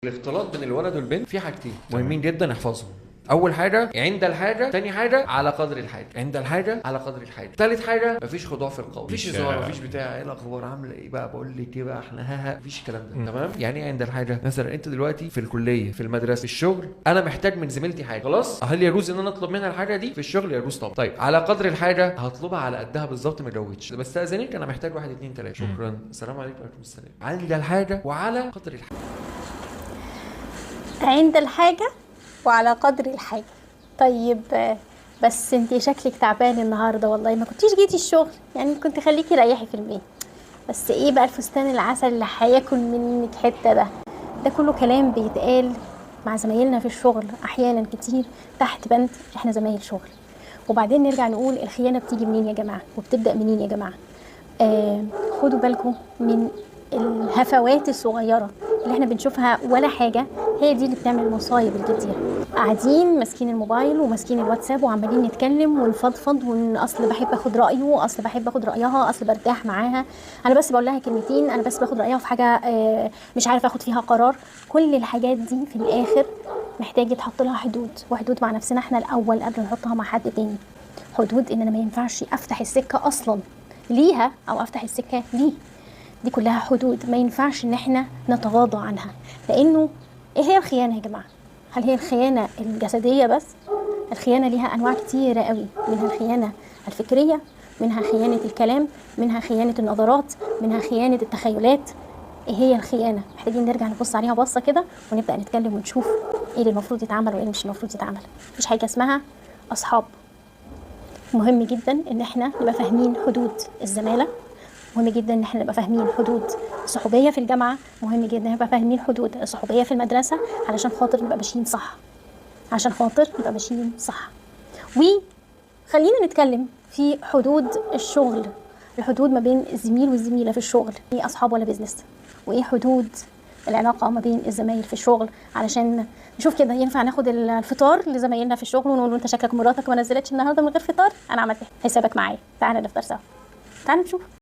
الاختلاط بين الولد والبنت في حاجتين مهمين جدا احفظهم. اول حاجه عند الحاجه، تاني حاجه على قدر الحاجه. عند الحاجه على قدر الحاجه، تالت حاجه مفيش خضوع في القول، مفيش هزار، مفيش بتاع ايه الاخبار عامله ايه بقى بقول لك ايه بقى احنا ها مفيش الكلام ده. تمام؟ يعني ايه عند الحاجه؟ مثلا انت دلوقتي في الكليه، في المدرسه، في الشغل، انا محتاج من زميلتي حاجه، خلاص هل يجوز ان انا اطلب منها الحاجه دي؟ في الشغل يجوز طبعا. طيب على قدر الحاجه هطلبها على قدها بالظبط، ما اجودش، بس استاذنك انا محتاج 1 2 3 شكرا السلام عليكم وعليكم السلام. عند الحاجه وعلى قدر الحاجه. عند الحاجة وعلى قدر الحاجة. طيب بس انتي شكلك تعبان النهاردة، والله ما كنتيش جيتي الشغل، يعني كنت خليكي ريحي في البيت. بس ايه بقى الفستان العسل اللي هياكل منك حتة ده كله كلام بيتقال مع زمايلنا في الشغل احيانا كتير تحت بند احنا زمايل شغل. وبعدين نرجع نقول الخيانة بتيجي منين يا جماعة وبتبدأ منين يا جماعة. خدوا بالكم من الهفوات الصغيرة اللي احنا بنشوفها ولا حاجة، هي دي اللي بتعمل مصايب الكتير. قاعدين ماسكين الموبايل وماسكين الواتساب وعمالين نتكلم ونفضفض، اصل بحب اخد رايه، اصل بحب اخد رايها، اصل برتاح معاها، انا بس بقول لها كلمتين، انا بس باخد رايها في حاجه مش عارفه اخد فيها قرار. كل الحاجات دي في الاخر محتاج يتحط لها حدود، وحدود مع نفسنا احنا الاول قبل ما نحطها مع حد تاني. حدود ان انا ما ينفعش افتح السكه اصلا ليها او افتح السكه ليه. دي كلها حدود ما ينفعش ان احنا نتغاضى عنها. لانه ايه هي الخيانه يا جماعه؟ هل هي الخيانه الجسديه بس؟ الخيانه ليها انواع كتيره قوي، منها الخيانه الفكريه، منها خيانه الكلام، منها خيانه النظرات، منها خيانه التخيلات. ايه هي الخيانه؟ محتاجين نرجع نبص عليها بصه كده ونبدا نتكلم ونشوف ايه اللي المفروض يتعمل وايه اللي مش المفروض يتعمل. مفيش حاجه اسمها اصحاب. مهم جدا ان احنا نبقى فاهمين حدود الزماله، مهم جدا ان احنا نبقى فاهمين حدود الصحوبيه في الجامعه، مهم جدا نبقى فاهمين حدود الصحوبيه في المدرسه علشان خاطر نبقى ماشيين صح، عشان خاطر نبقى ماشيين صح. وخلينا نتكلم في حدود الشغل، الحدود ما بين الزميل والزميله في الشغل، ايه اصحاب ولا بيزنس، وايه حدود العلاقه ما بين الزمايل في الشغل، علشان نشوف كده ينفع ناخد الفطار لزمايلنا في الشغل ونقول له انت شكلك مراتك ما نزلتش النهارده من غير فطار، انا عملت حسابك معايا، تعالى نفطر سوا، تعالى نشوف.